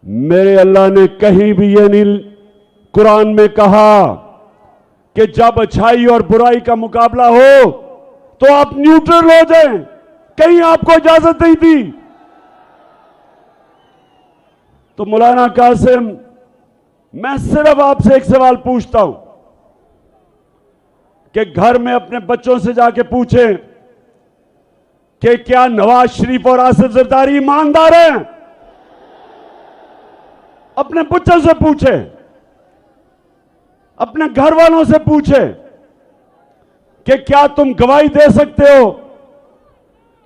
मेरे अल्लाह ने कहीं भी ये नहीं कुरान में कहा कि जब अच्छाई और बुराई का मुकाबला हो तो आप न्यूट्रल हो जाएं। कहीं आपको इजाजत नहीं दी। तो मौलाना कासिम, मैं सिर्फ आपसे एक सवाल पूछता हूं कि घर में अपने बच्चों से जाके पूछें कि क्या नवाज शरीफ और आसिफ जरदारी ईमानदार हैं? अपने बच्चों से पूछें, अपने घर वालों से पूछें कि क्या तुम गवाही दे सकते हो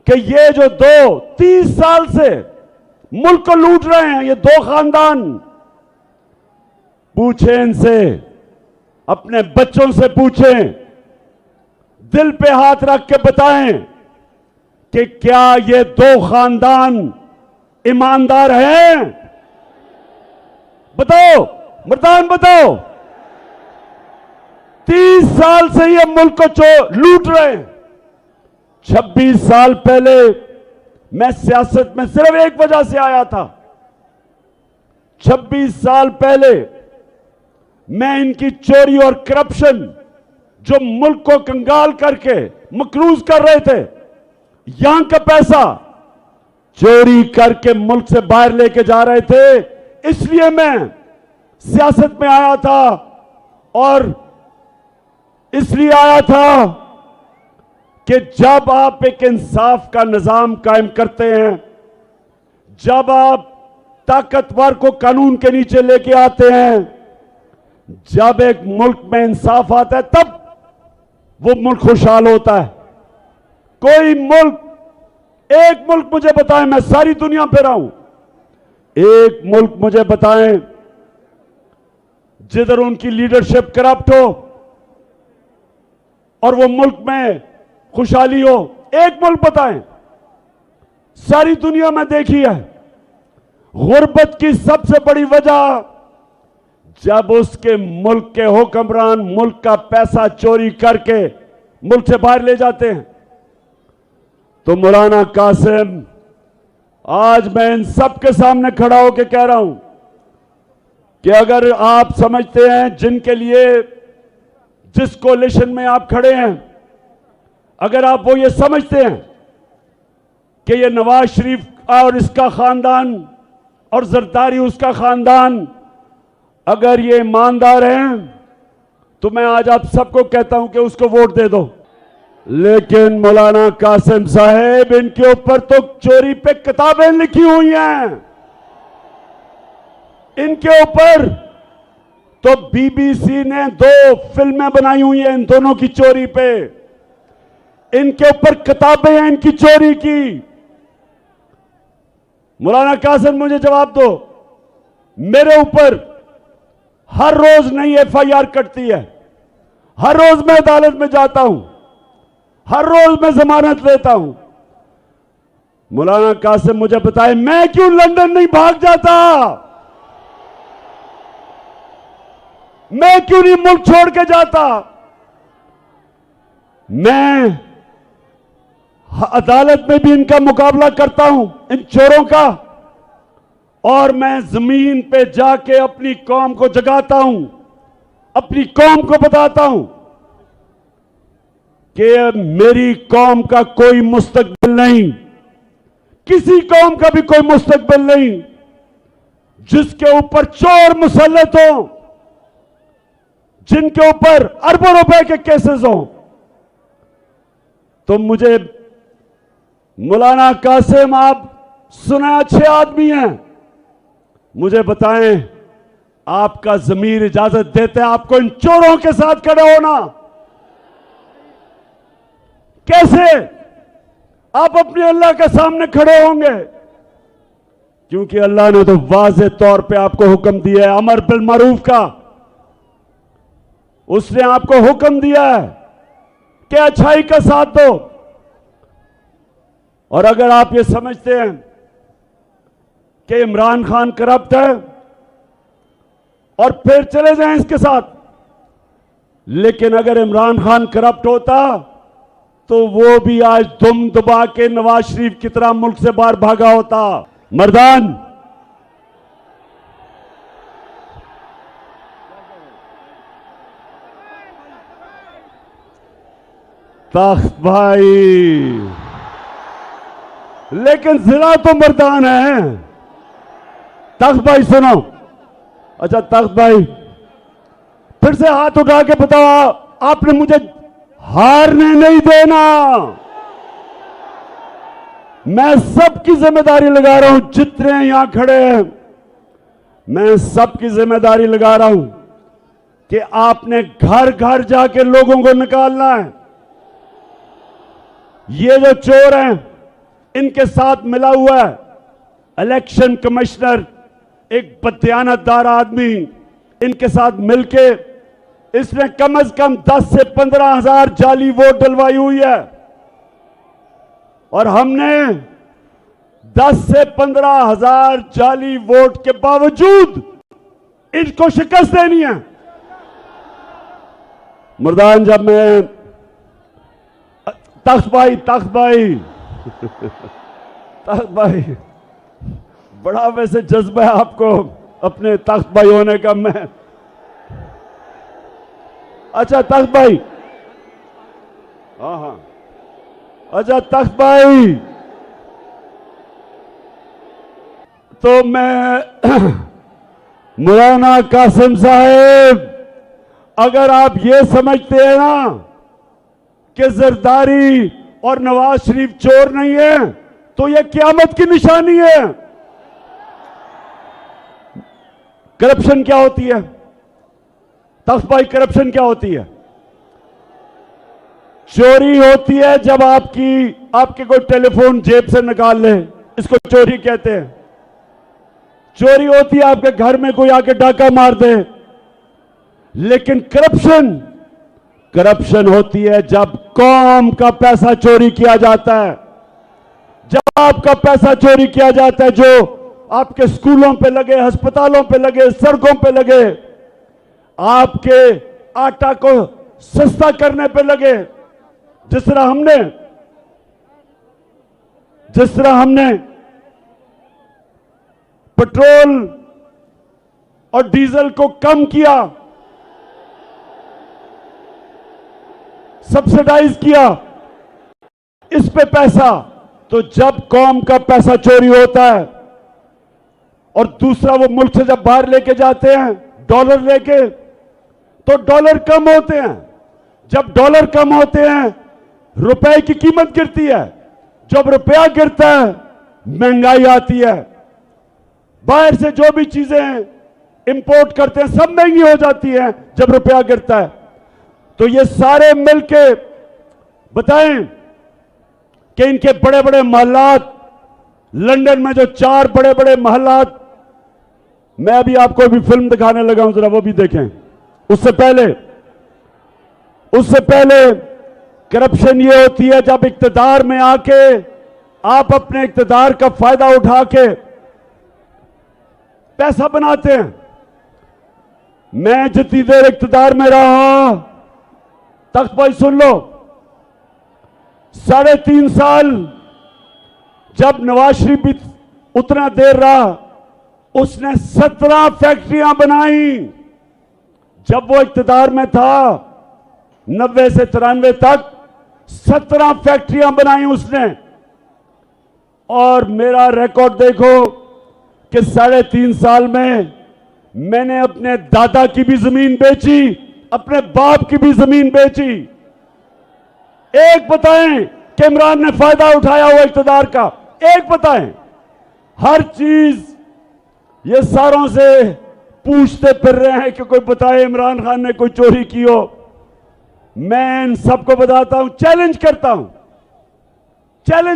कि ये जो 30 साल से मुल्क को लूट रहे हैं, ये दो खानदान, पूछें इनसे, अपने बच्चों से पूछें, दिल पे हाथ रख के बताएं कि क्या ये दो खानदान ईमानदार हैं? बताओ मर्दान, बताओ। 30 साल से ये मुल्क को लूट रहे हैं। 26 साल पहले मैं सियासत में सिर्फ एक वजह से आया था। 26 साल पहले मैं इनकी चोरी और करप्शन, जो मुल्क को कंगाल करके मकरूज कर रहे थे, यहां का पैसा चोरी करके मुल्क से बाहर लेके जा रहे थे, इसलिए मैं सियासत में आया था। और इसलिए आया था कि जब आप एक इंसाफ का निजाम कायम करते हैं, जब आप ताकतवर को कानून के नीचे लेके आते हैं, जब एक मुल्क में इंसाफ आता है, तब वो मुल्क खुशहाल होता है। कोई मुल्क, एक मुल्क मुझे बताएं, मैं सारी दुनिया पे रहा हूं, एक मुल्क मुझे बताएं जिधर उनकी लीडरशिप करप्ट हो और वो मुल्क में खुशहाली हो। एक मुल्क बताएं। सारी दुनिया में देखी है, गुर्बत की सबसे बड़ी वजह जब उसके मुल्क के हुक्मरान मुल्क का पैसा चोरी करके मुल्क से बाहर ले जाते हैं। तो मौलाना कासिम, आज मैं इन सब के सामने खड़ा होकर कह रहा हूं कि अगर आप समझते हैं जिनके लिए, जिस कोलिशन में आप खड़े हैं, अगर आप वो ये समझते हैं कि ये नवाज शरीफ और इसका खानदान और जरदारी उसका खानदान, अगर ये ईमानदार हैं, तो मैं आज आप सबको कहता हूं कि उसको वोट दे दो। लेकिन मौलाना कासिम साहब, इनके ऊपर तो चोरी पे किताबें लिखी हुई हैं। इनके ऊपर तो बीबीसी ने 2 फिल्में बनाई हुई हैं इन दोनों की चोरी पे। इनके ऊपर किताबें हैं इनकी चोरी की। मौलाना कासिम, मुझे जवाब दो, मेरे ऊपर हर रोज नई एफआईआर कटती है, हर रोज मैं अदालत में जाता हूं, हर रोज मैं जमानत लेता हूं। मौलाना कासिम, मुझे बताएं, मैं क्यों लंदन नहीं भाग जाता? मैं क्यों नहीं मुल्क छोड़ के जाता? मैं अदालत में भी इनका मुकाबला करता हूं, इन चोरों का, और मैं जमीन पे जाके अपनी कौम को जगाता हूं, अपनी कौम को बताता हूं कि मेरी कौम का कोई मुस्तकबिल नहीं, किसी कौम का भी कोई मुस्तकबिल नहीं जिसके ऊपर चोर मुसल्लत हो, जिनके ऊपर अरबों रुपए के केसेस हो। तो मुझे मौलाना कासिम, आप सुना अच्छे आदमी हैं, मुझे बताएं, आपका ज़मीर इजाजत देते हैं आपको इन चोरों के साथ खड़े होना? कैसे आप अपने अल्लाह के सामने खड़े होंगे? क्योंकि अल्लाह ने तो वाज़ेह तौर पे आपको हुक्म दिया है अमर बिल मारूफ का। उसने आपको हुक्म दिया है कि अच्छाई का साथ दो। और अगर आप ये समझते हैं कि इमरान खान करप्ट है और फिर चले जाएं इसके साथ, लेकिन अगर इमरान खान करप्ट होता तो वो भी आज दुम दबा के नवाज शरीफ की तरह मुल्क से बाहर भागा होता। मर्दान, तख्त भाई, लेकिन जिला तो मर्दान है। तख्त भाई सुनो, अच्छा तख्त भाई फिर से हाथ उठा के बताओ, आपने मुझे हारने नहीं देना। मैं सबकी जिम्मेदारी लगा रहा हूं, जितने यहां खड़े हैं मैं सबकी जिम्मेदारी लगा रहा हूं कि आपने घर घर जाके लोगों को निकालना है। ये जो चोर हैं इनके साथ मिला हुआ है इलेक्शन कमिश्नर, एक बदयानतदार आदमी, इनके साथ मिलके इसने कम से कम 10 से 15 हजार जाली वोट डलवाई हुई है और हमने 10 से 15 हजार जाली वोट के बावजूद इनको शिकस्त देनी है। मर्दान, जब मैं तख्त भाई तख्त भाई बड़ा वैसे जज्बा है आपको अपने तख्त भाई होने का। मैं अच्छा तख्त भाई, हाँ, अच्छा तख्त भाई, तो मैं मौलाना कासिम साहब, अगर आप ये समझते हैं ना कि जरदारी और नवाज शरीफ चोर नहीं है तो ये क़यामत की निशानी है। करप्शन क्या होती है तख्त भाई? करप्शन क्या होती है? चोरी होती है जब आपके कोई टेलीफोन जेब से निकाल ले, इसको चोरी कहते हैं। चोरी होती है आपके घर में कोई आके डाका मार दे। लेकिन करप्शन होती है जब कौम का पैसा चोरी किया जाता है, जब आपका पैसा चोरी किया जाता है, जो आपके स्कूलों पे लगे, अस्पतालों पे लगे, सड़कों पे लगे, आपके आटा को सस्ता करने पे लगे। जिस तरह हमने पेट्रोल और डीजल को कम किया, सब्सिडाइज किया, इस पे पैसा, तो जब कौम का पैसा चोरी होता है और दूसरा वो मुल्क से जब बाहर लेके जाते हैं डॉलर लेके, तो डॉलर कम होते हैं। जब डॉलर कम होते हैं रुपए की कीमत गिरती है। जब रुपया गिरता है महंगाई आती है। बाहर से जो भी चीजें इंपोर्ट करते हैं सब महंगी हो जाती हैं जब रुपया गिरता है। तो ये सारे मिलके बताएं कि इनके बड़े बड़े महलात, लंदन में जो 4 बड़े बड़े महलात, मैं अभी आपको भी फिल्म दिखाने लगा हूं, जरा वो भी देखें। उससे पहले करप्शन ये होती है जब इक्तिदार में आके आप अपने इक्तिदार का फायदा उठा के पैसा बनाते हैं। मैं जितनी देर इक्तिदार में रहा, तख्त भाई सुन लो, 3.5 साल जब नवाज शरीफ भी उतना देर रहा, उसने 17 फैक्ट्रियां बनाई। जब वो इक्तिदार में था 90 से 93 तक 17 फैक्ट्रियां बनाई उसने। और मेरा रिकॉर्ड देखो कि 3.5 साल में मैंने अपने दादा की भी जमीन बेची, अपने बाप की भी जमीन बेची। एक बताएं कि इमरान ने फायदा उठाया हुआ इक्तिदार का? एक बताएं। हर चीज ये सारों से पूछते फिर रहे हैं कि कोई बताए इमरान खान ने कोई चोरी की हो। मैं इन सबको बताता हूं, चैलेंज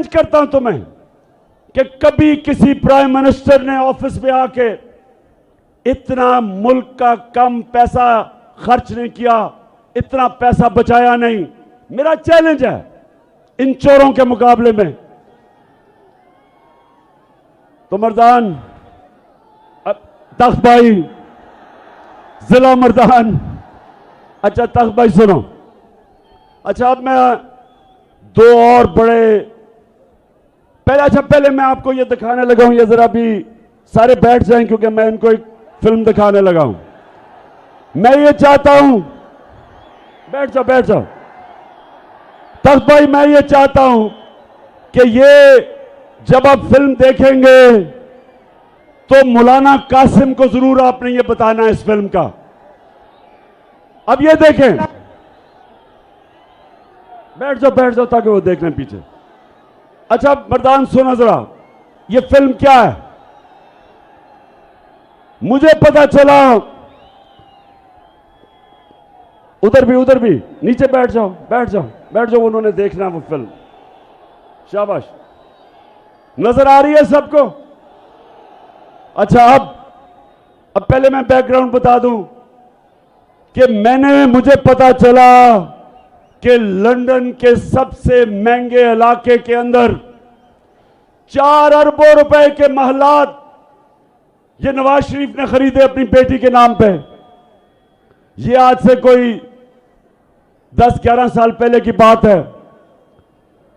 करता हूं तुम्हें कि कभी किसी प्राइम मिनिस्टर ने ऑफिस में आके इतना मुल्क का कम पैसा खर्च नहीं किया, इतना पैसा बचाया नहीं। मेरा चैलेंज है इन चोरों के मुकाबले में। तो मर्दान, तख्त भाई, जिला मर्दान, अच्छा तख्त भाई सुनो, अच्छा अब मैं 2 और बड़े पहले मैं आपको ये दिखाने लगा हूं। ये जरा भी सारे बैठ जाएं क्योंकि मैं इनको एक फिल्म दिखाने लगा हूं। मैं ये चाहता हूं, बैठ जाओ। तख्त भाई, मैं ये चाहता हूं कि ये जब आप फिल्म देखेंगे तो मौलाना कासिम को जरूर आपने ये बताना है इस फिल्म का। अब ये देखें, बैठ जाओ ताकि वो देख लें पीछे। अच्छा मर्दान, सुना जरा, ये फिल्म क्या है? मुझे पता चला, उधर भी नीचे बैठ जाओ, उन्होंने देखना वो फिल्म। शाबाश, नजर आ रही है सबको? अच्छा, अब पहले मैं बैकग्राउंड बता दूं कि मुझे पता चला कि लंदन के सबसे महंगे इलाके के अंदर 4 अरबों रुपए के महलात ये नवाज शरीफ ने खरीदे अपनी बेटी के नाम पे। ये आज से कोई 10-11 साल पहले की बात है।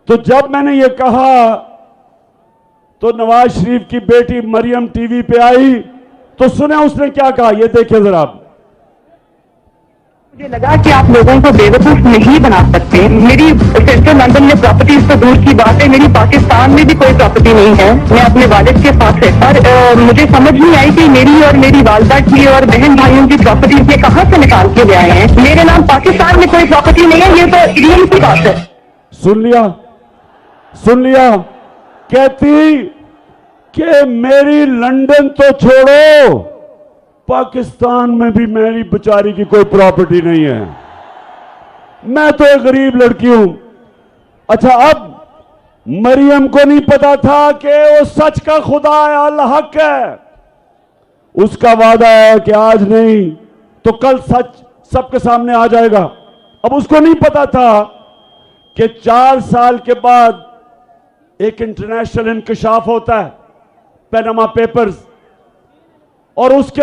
तो जब मैंने ये कहा तो नवाज शरीफ की बेटी मरियम टीवी पे आई, तो सुने उसने क्या कहा, ये देखिए जरा आप। मुझे लगा कि आप लोगों को बेवकूफ नहीं बना सकते। मेरी सेंट्रल लंदन में प्रॉपर्टीज तो दूर की बात है, मेरी पाकिस्तान में भी कोई प्रॉपर्टी नहीं है। मैं अपने वालिद के पास है और मुझे समझ नहीं आई कि मेरी और मेरी वालदा की और बहन भाइयों की प्रॉपर्टीज ये कहां से निकाल के ले आए हैं। मेरे नाम पाकिस्तान में कोई प्रॉपर्टी नहीं है, ये तो रियल की बात है। सुन लिया, कहती कि मेरी लंदन तो छोड़ो, पाकिस्तान में भी मेरी बेचारी की कोई प्रॉपर्टी नहीं है, मैं तो एक गरीब लड़की हूं। अच्छा, अब मरियम को नहीं पता था कि वो सच का खुदा है, अल्लाह हक है, उसका वादा है कि आज नहीं तो कल सच सबके सामने आ जाएगा। अब उसको नहीं पता था कि 4 साल के बाद एक इंटरनेशनल इंकशाफ होता है, पैनामा पेपर्स, और उसके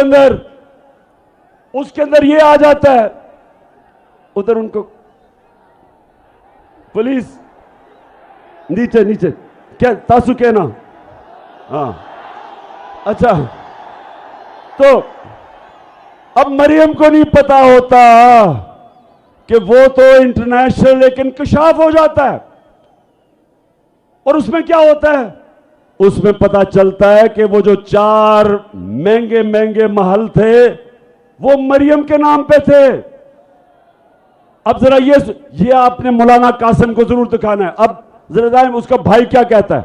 अंदर ये आ जाता है। उधर उनको पुलिस नीचे क्या तासु कहना, हाँ अच्छा। तो अब मरियम को नहीं पता होता कि वो तो इंटरनेशनल एक इंकशाफ हो जाता है, और उसमें क्या होता है, उसमें पता चलता है कि वो जो 4 महंगे महल थे वो मरियम के नाम पे थे। अब जरा ये आपने मौलाना कासिम को जरूर दिखाना है। अब जरा जाए उसका भाई क्या कहता है।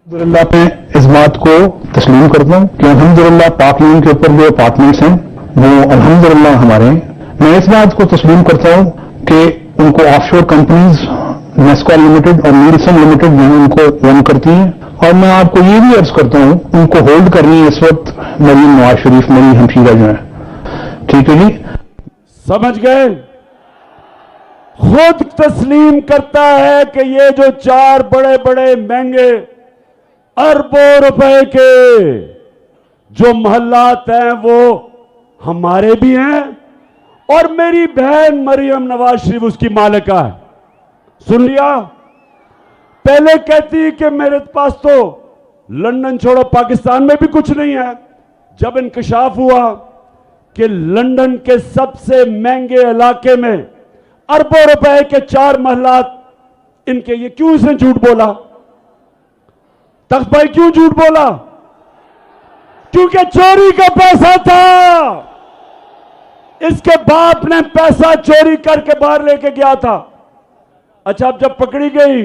अल्हम्दुलिल्लाह पे इस बात को तस्लीम करता हूँ कि अल्हम्दुलिल्लाह पाक यून के ऊपर जो अपार्टमेंट्स हैं वो अल्हम्दुलिल्लाह हमारे हैं। मैं इस बात को तस्लीम करता हूँ कि उनको ऑफशोर कंपनीज नेस्को लिमिटेड और नीलसन लिमिटेड जो है उनको रन करती हैं, और मैं आपको ये भी अर्ज करता हूँ उनको होल्ड करनी है इस वक्त मरीम नवाज शरीफ, मेरी हमशीरा जो है। ठीक है जी, समझ गए? खुद तस्लीम करता है कि ये जो 4 बड़े महंगे अरबों रुपए के जो महल्लात हैं वो हमारे भी हैं, और मेरी बहन मरियम नवाज शरीफ उसकी मालिका है। सुन लिया? पहले कहती कि मेरे पास तो लंदन छोड़ो पाकिस्तान में भी कुछ नहीं है। जब इंकशाफ हुआ कि लंदन के सबसे महंगे इलाके में अरबों रुपए के 4 महलात इनके, ये क्यों इसने झूठ बोला? तख्त भाई क्यों झूठ बोला? क्योंकि चोरी का पैसा था। इसके बाप ने पैसा चोरी करके बाहर लेके गया था। अच्छा, अब जब पकड़ी गई,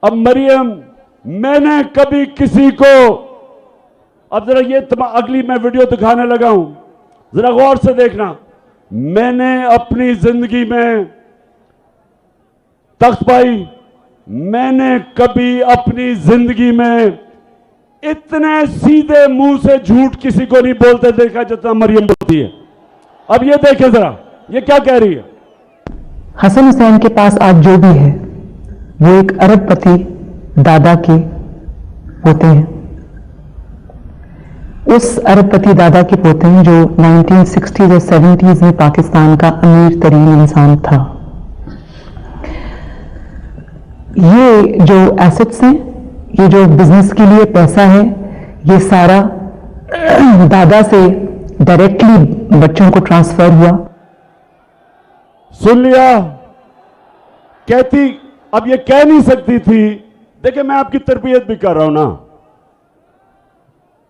अब मरियम, मैंने कभी किसी को, अब जरा ये अगली मैं वीडियो दिखाने लगा हूं, जरा गौर से देखना। मैंने अपनी जिंदगी में, तख्त भाई, मैंने कभी अपनी जिंदगी में इतने सीधे मुंह से झूठ किसी को नहीं बोलते देखा जितना मरियम बोलती है। अब ये देखें जरा, ये क्या कह रही है। हसन हुसैन के पास आज जो भी है वो एक अरबपति दादा के पोते हैं। उस अरबपति दादा के पोते हैं जो 1960s और 70s में पाकिस्तान का अमीर तरीन इंसान था। ये जो एसेट्स हैं, ये जो बिजनेस के लिए पैसा है, ये सारा दादा से डायरेक्टली बच्चों को ट्रांसफर हुआ। सुन लिया? कहती, अब ये कह नहीं सकती थी। देखिए, मैं आपकी तरबियत भी कर रहा हूं ना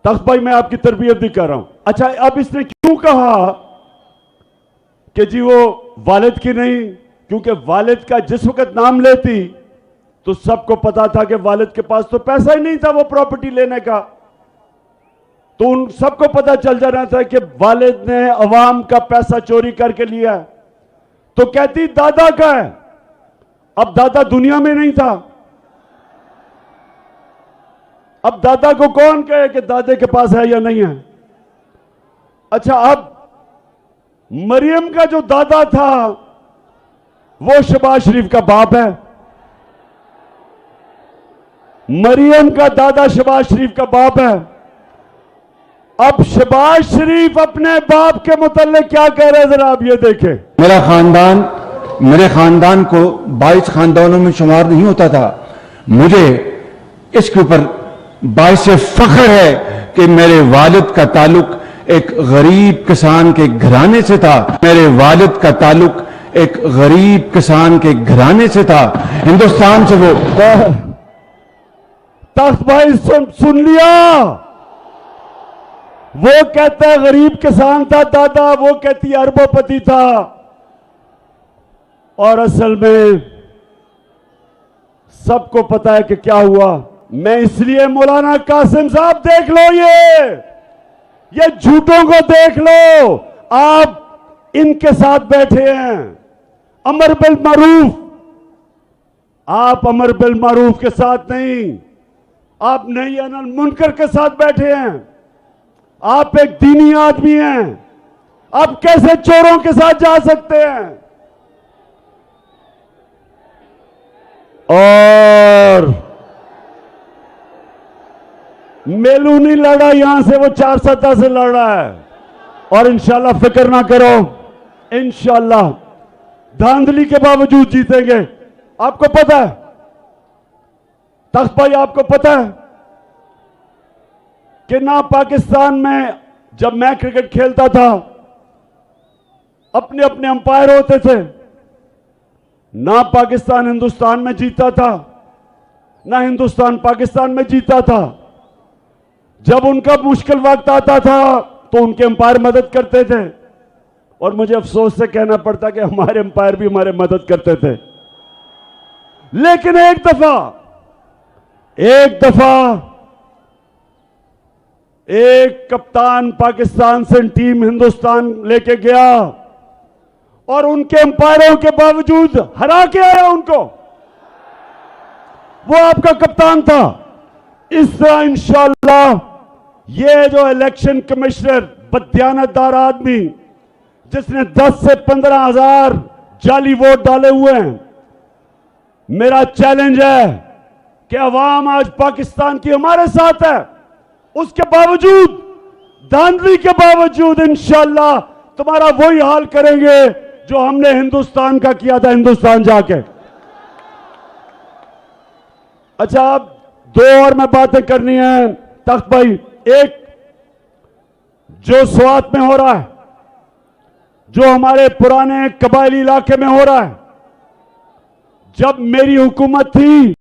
तख्त भाई, मैं आपकी तरबियत भी कर रहा हूं। अच्छा, अब इसने क्यों कहा कि जी वो वालिद की नहीं? क्योंकि वालिद का जिस वक्त नाम लेती तो सबको पता था कि वालिद के पास तो पैसा ही नहीं था वो प्रॉपर्टी लेने का। तो उन सबको पता चल जाना था कि वालिद ने अवाम का पैसा चोरी करके लिया। तो कहती दादा का है। अब दादा दुनिया में नहीं था। अब दादा को कौन कहे कि दादे के पास है या नहीं है? अच्छा, अब मरियम का जो दादा था वो शहबाज शरीफ का बाप है। मरियम का दादा शहबाज शरीफ का बाप है। अब शहबाज शरीफ अपने बाप के मुताल्लिक क्या कह रहे हैं, जरा आप ये देखें। मेरे खानदान को 22 खानदानों में शुमार नहीं होता था। मुझे इसके ऊपर बाइस फख्र है कि मेरे वालिद का ताल्लुक एक गरीब किसान के घराने से था। मेरे वालिद का ताल्लुक एक गरीब किसान के घराने से था। हिंदुस्तान से वो तख्त भाई सुन लिया? वो कहता है गरीब किसान था दादा, वो कहती है अरबोपति था। और असल में सबको पता है कि क्या हुआ। मैं इसलिए मौलाना कासिम साहब, देख लो ये झूठों को देख लो। आप इनके साथ बैठे हैं, अमर बिल मारूफ। आप अमर बिल मारूफ के साथ नहीं, आप नहीं अनिल मुनकर के साथ बैठे हैं। आप एक दीनी आदमी हैं, आप कैसे चोरों के साथ जा सकते हैं? और मेलू नहीं लड़ा यहां से, वो 4 सत्ता से लड़ रहा है। और इंशाल्लाह फिक्र ना करो, इंशाल्लाह धांधली के बावजूद जीतेंगे। आपको पता है तख्त भाई, आपको पता है कि ना पाकिस्तान में जब मैं क्रिकेट खेलता था अपने अपने अंपायर होते थे, ना पाकिस्तान हिंदुस्तान में जीता था, ना हिंदुस्तान पाकिस्तान में जीता था। जब उनका मुश्किल वक्त आता था तो उनके अंपायर मदद करते थे। और मुझे अफसोस से कहना पड़ता कि हमारे अंपायर भी हमारे मदद करते थे। लेकिन एक दफा एक कप्तान पाकिस्तान से टीम हिंदुस्तान लेके गया और उनके अंपायरों के बावजूद हरा के आया उनको। वो आपका कप्तान था। इस तरह इंशाअल्लाह ये जो इलेक्शन कमिश्नर बददियानतदार आदमी जिसने 10 से 15 हजार जाली वोट डाले हुए हैं, मेरा चैलेंज है कि अवाम आज पाकिस्तान की हमारे साथ है। उसके बावजूद, धांधली के बावजूद इंशाअल्लाह तुम्हारा वही हाल करेंगे जो हमने हिंदुस्तान का किया था हिंदुस्तान जाके। अच्छा, अब 2 और मैं बातें करनी है तख्त भाई। एक, जो स्वात में हो रहा है, जो हमारे पुराने कबायली इलाके में हो रहा है, जब मेरी हुकूमत थी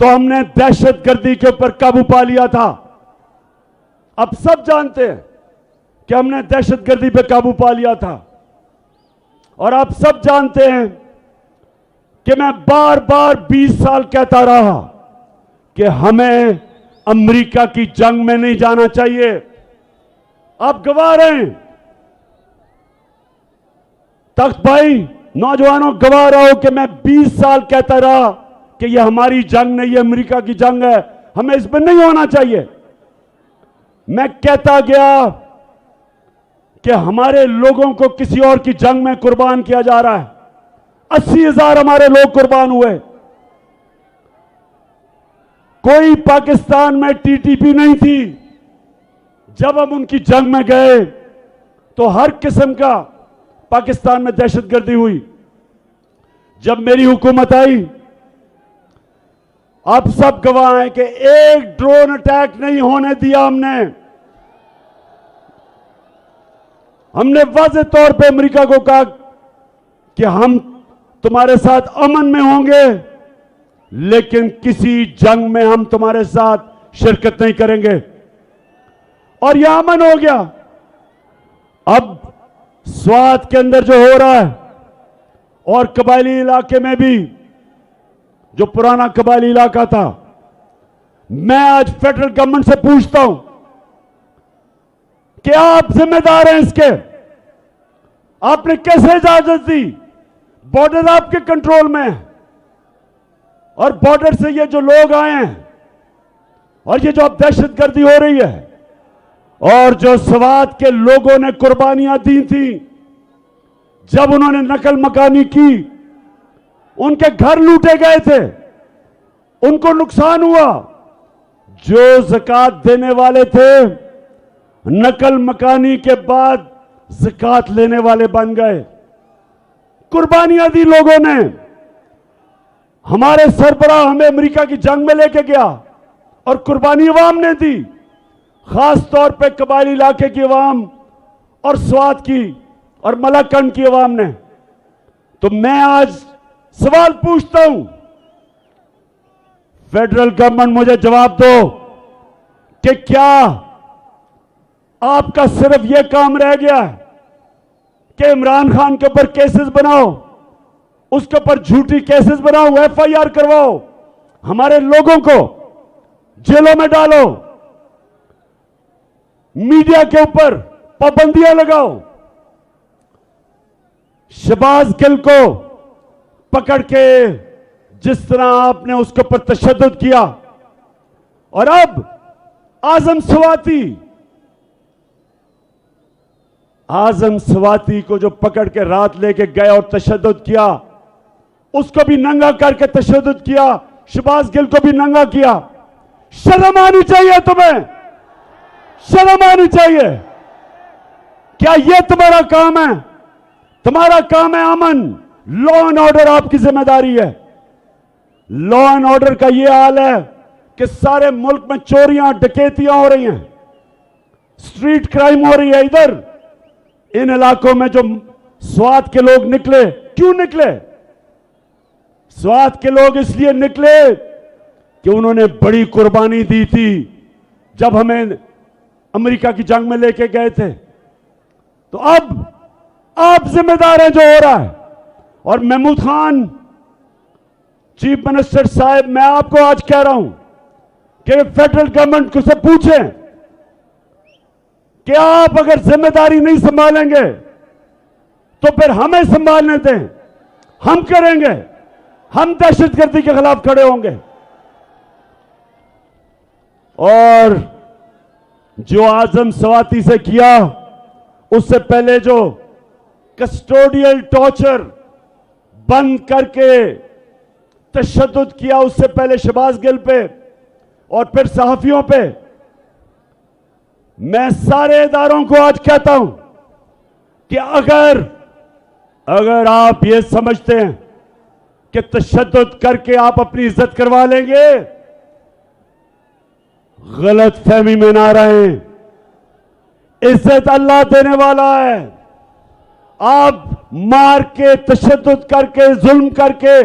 तो हमने दहशतगर्दी के ऊपर काबू पा लिया था। अब सब जानते हैं कि हमने दहशतगर्दी पे काबू पा लिया था। और आप सब जानते हैं कि मैं बार बार 20 साल कहता रहा कि हमें अमेरिका की जंग में नहीं जाना चाहिए। आप गवाह रहे हैं तख्त भाई, नौजवानों गवाह रहो कि मैं 20 साल कहता रहा कि यह हमारी जंग नहीं, ये अमेरिका की जंग है, हमें इसमें नहीं होना चाहिए। मैं कहता गया कि हमारे लोगों को किसी और की जंग में कुर्बान किया जा रहा है। 80,000 हमारे लोग कुर्बान हुए। कोई पाकिस्तान में टीटीपी नहीं थी। जब हम उनकी जंग में गए तो हर किस्म का पाकिस्तान में दहशतगर्दी हुई। जब मेरी हुकूमत आई, आप सब गवाह हैं कि एक ड्रोन अटैक नहीं होने दिया हमने वाज़ेह तौर पे अमेरिका को कहा कि हम तुम्हारे साथ अमन में होंगे, लेकिन किसी जंग में हम तुम्हारे साथ शिरकत नहीं करेंगे। और यह अमन हो गया। अब स्वात के अंदर जो हो रहा है और कबायली इलाके में भी, जो पुराना कबायली इलाका था, मैं आज फेडरल गवर्नमेंट से पूछता हूं कि आप जिम्मेदार हैं इसके। आपने कैसे इजाजत दी? बॉर्डर आपके कंट्रोल में है और बॉर्डर से ये जो लोग आए हैं और ये जो अब दहशतगर्दी हो रही है और जो स्वात के लोगों ने कुर्बानियां दी थी जब उन्होंने नकल मकानी की, उनके घर लूटे गए थे, उनको नुकसान हुआ। जो ज़कात देने वाले थे, नकल मकानी के बाद ज़कात लेने वाले बन गए। कुर्बानियां दी लोगों ने। हमारे सरबराह हमें अमेरिका की जंग में लेके गया और कुर्बानी अवाम ने दी, खास तौर पे कबायली इलाके की अवाम और स्वात की और मलाकंड की अवाम ने। तो मैं आज सवाल पूछता हूं, फेडरल गवर्नमेंट मुझे जवाब दो कि क्या आपका सिर्फ यह काम रह गया है कि इमरान खान के ऊपर केसेस बनाओ, उसके ऊपर झूठी केसेस बनाओ, एफआईआर करवाओ, हमारे लोगों को जेलों में डालो, मीडिया के ऊपर पाबंदियां लगाओ, शहबाज गिल को पकड़ के जिस तरह आपने उसके ऊपर तशद्दुद किया, और अब आजम स्वाति को जो पकड़ के रात लेके गए और तशद्दुद किया, उसको भी नंगा करके तशद्दुद किया, शहबाज गिल को भी नंगा किया। शर्म आनी चाहिए तुम्हें, शर्म आनी चाहिए। क्या यह तुम्हारा काम है? तुम्हारा काम है अमन, लॉ एंड ऑर्डर आपकी जिम्मेदारी है। लॉ एंड ऑर्डर का यह हाल है कि सारे मुल्क में चोरियां डकैतियां हो रही हैं, स्ट्रीट क्राइम हो रही है। इधर इन इलाकों में जो स्वात के लोग निकले, क्यों निकले? स्वात के लोग इसलिए निकले कि उन्होंने बड़ी कुर्बानी दी थी जब हमें अमेरिका की जंग में लेके गए थे। तो अब आप जिम्मेदार हैं जो हो रहा है। और महमूद खान चीफ मिनिस्टर साहब, मैं आपको आज कह रहा हूं कि फेडरल गवर्नमेंट को से पूछें कि आप अगर जिम्मेदारी नहीं संभालेंगे तो फिर हमें संभालने दें, हम करेंगे, हम दहशतगर्दी के खिलाफ खड़े होंगे। और जो आजम स्वाति से किया, उससे पहले जो कस्टोडियल टॉर्चर बंद करके तशद्दुद किया, उससे पहले शहबाज गिल पे और फिर सहाफियों पे, मैं सारे इदारों को आज कहता हूं कि अगर आप ये समझते हैं कि तशद्दुद करके आप अपनी इज्जत करवा लेंगे, गलत फहमी में ना रहें। इज्जत अल्लाह देने वाला है। आप मार के, तशद्दुद करके, जुल्म करके,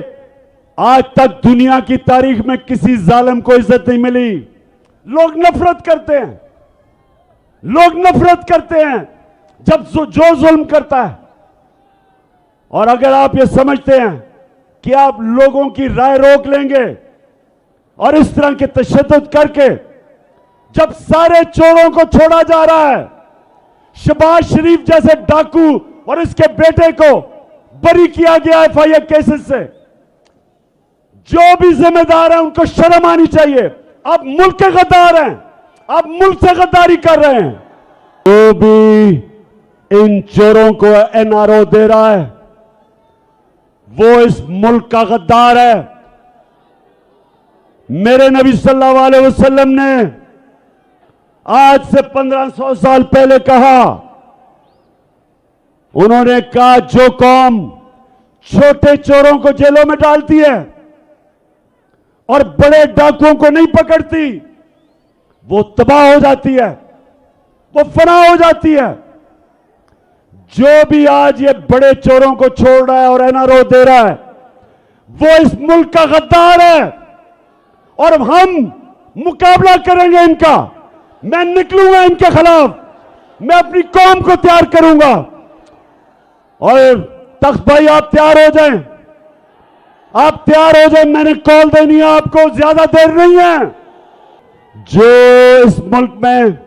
आज तक दुनिया की तारीख में किसी जालिम को इज्जत नहीं मिली। लोग नफरत करते हैं, लोग नफरत करते हैं जब जो जुल्म करता है। और अगर आप ये समझते हैं कि आप लोगों की राय रोक लेंगे और इस तरह के तशद्दुद करके जब सारे चोरों को छोड़ा जा रहा है, शहबाज शरीफ जैसे डाकू और इसके बेटे को बरी किया गया एफआईआर केसेस से, जो भी जिम्मेदार है उनको शर्म आनी चाहिए। आप मुल्क के गद्दार हैं, आप मुल्क से गद्दारी कर रहे हैं। जो भी इन चोरों को एनआरओ दे रहा है वो इस मुल्क का गद्दार है। मेरे नबी सल्लल्लाहु अलैहि वसल्लम ने आज से 1500 साल पहले कहा, उन्होंने कहा जो कौम छोटे चोरों को जेलों में डालती है और बड़े डाकुओं को नहीं पकड़ती, वो तबाह हो जाती है, वो फना हो जाती है। जो भी आज ये बड़े चोरों को छोड़ रहा है और एनआरओ दे रहा है, वो इस मुल्क का गद्दार है और हम मुकाबला करेंगे इनका। मैं निकलूंगा इनके खिलाफ, मैं अपनी कौम को तैयार करूंगा। और तख्त भाई आप तैयार हो जाएं, आप तैयार हो जाएं, मैंने कॉल देनी है आपको, ज्यादा देर नहीं है। जो इस मुल्क में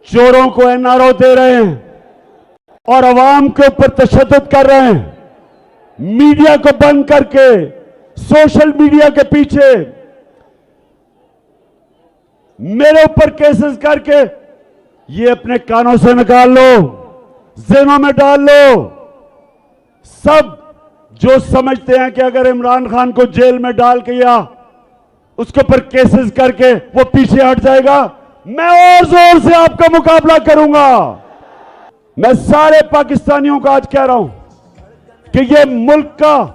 चोरों को एनआरओ दे रहे हैं और अवाम के ऊपर तशद्दुद कर रहे हैं, मीडिया को बंद करके, सोशल मीडिया के पीछे मेरे ऊपर केसेस करके, ये अपने कानों से निकाल लो, ज़हनों में डाल लो। सब जो समझते हैं कि अगर इमरान खान को जेल में डाल के या उसके ऊपर केसेस करके वो पीछे हट जाएगा, मैं और जोर से आपका मुकाबला करूंगा। मैं सारे पाकिस्तानियों को आज कह रहा हूं कि ये मुल्क का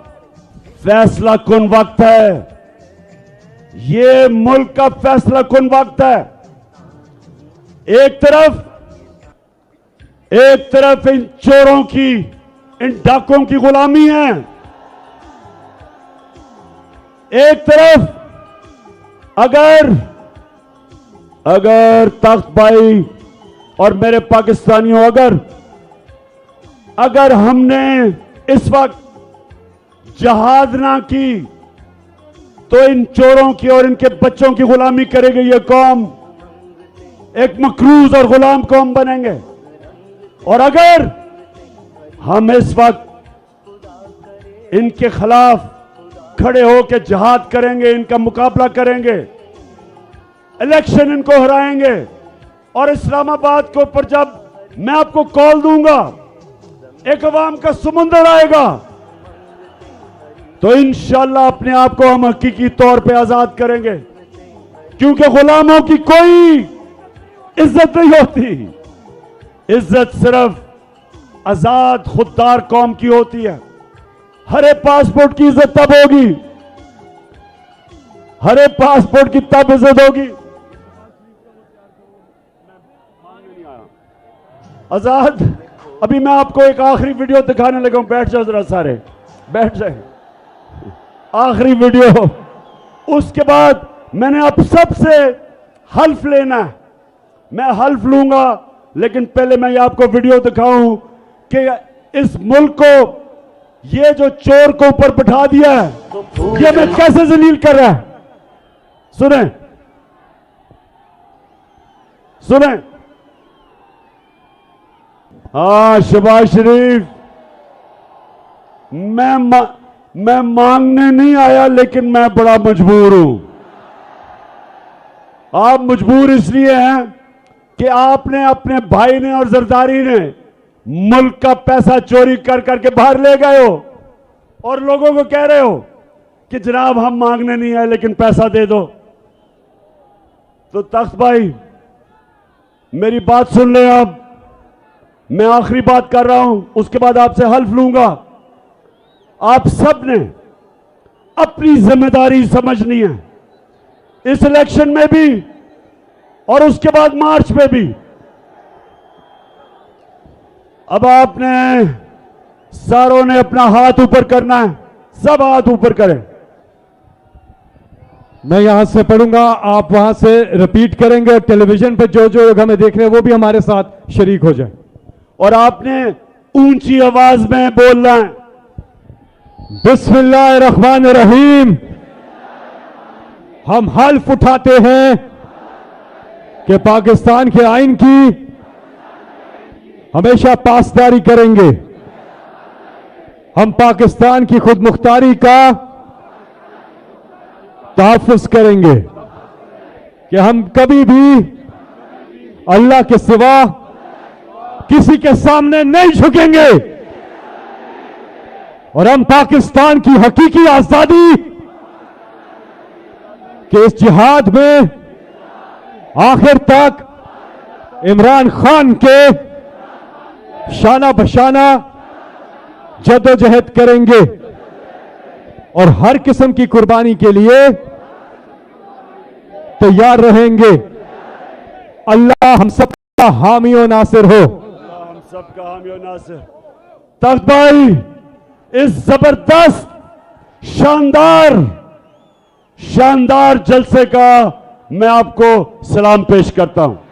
फैसला कुन वक्त है, ये मुल्क का फैसला कुन वक्त है। एक तरफ इन चोरों की, इन डाकुओं की गुलामी है, एक तरफ अगर तख्त भाई और मेरे पाकिस्तानियों, अगर हमने इस वक्त जहाद ना की तो इन चोरों की और इनके बच्चों की गुलामी करेगी ये कौम, एक मकरूज और गुलाम कौम बनेंगे। और अगर हम इस वक्त इनके खिलाफ खड़े होकर जिहाद करेंगे, इनका मुकाबला करेंगे, इलेक्शन इनको हराएंगे और इस्लामाबाद के ऊपर जब मैं आपको कॉल दूंगा, एक अवाम का समुंदर आएगा, तो इंशाअल्लाह अपने आप को हम हकीकी तौर पे आजाद करेंगे। क्योंकि गुलामों की कोई इज्जत नहीं होती, इज्जत सिर्फ आजाद खुददार कौम की होती है। हरे पासपोर्ट की इज्जत तब होगी, हरे पासपोर्ट की तब इज्जत होगी। आजाद, अभी मैं आपको एक आखिरी वीडियो दिखाने लगा हूं, बैठ जाओ जरा, सारे बैठ जाए। आखिरी वीडियो, उसके बाद मैंने आप सबसे हल्फ लेना है। मैं हल्फ लूंगा, लेकिन पहले मैं ये आपको वीडियो दिखाऊं कि इस मुल्क को ये जो चोर को ऊपर बिठा दिया है, ये मैं कैसे जलील कर रहा है। सुने सुने, हाँ शहबाज शरीफ, मैं मांगने नहीं आया, लेकिन मैं बड़ा मजबूर हूं। आप मजबूर इसलिए हैं कि आपने, अपने भाई ने और जरदारी ने मुल्क का पैसा चोरी कर करके बाहर ले गए हो और लोगों को कह रहे हो कि जनाब हम मांगने नहीं आए लेकिन पैसा दे दो। तो तख्त भाई मेरी बात सुन ले, अब मैं आखिरी बात कर रहा हूं, उसके बाद आपसे हल्फ लूंगा। आप सब ने अपनी जिम्मेदारी समझनी है, इस इलेक्शन में भी और उसके बाद मार्च में भी। अब आपने सारों ने अपना हाथ ऊपर करना है, सब हाथ ऊपर करें। मैं यहां से पढ़ूंगा, आप वहां से रिपीट करेंगे, और टेलीविजन पर जो जो लोग हमें देख रहे हैं वो भी हमारे साथ शरीक हो जाए। और आपने ऊंची आवाज में बोलना है, बिस्मिल्लाहिर्रहमानिर्रहीम। हम हल्फ उठाते हैं कि पाकिस्तान के आइन की हमेशा पासदारी करेंगे। हम पाकिस्तान की खुद मुख्तारी का तहफ़्फ़ुज़ करेंगे कि हम कभी भी अल्लाह के सिवा किसी के सामने नहीं झुकेंगे, और हम पाकिस्तान की हकीकी आजादी के इस जिहाद में आखिर तक इमरान खान के शाना बशाना जदोजहद करेंगे और हर किस्म की कुर्बानी के लिए तैयार रहेंगे। अल्लाह हम सबका हामी और नासिर हो। सबका हामी और नासिर। तख्त भाई, इस जबरदस्त शानदार जलसे का मैं आपको सलाम पेश करता हूं।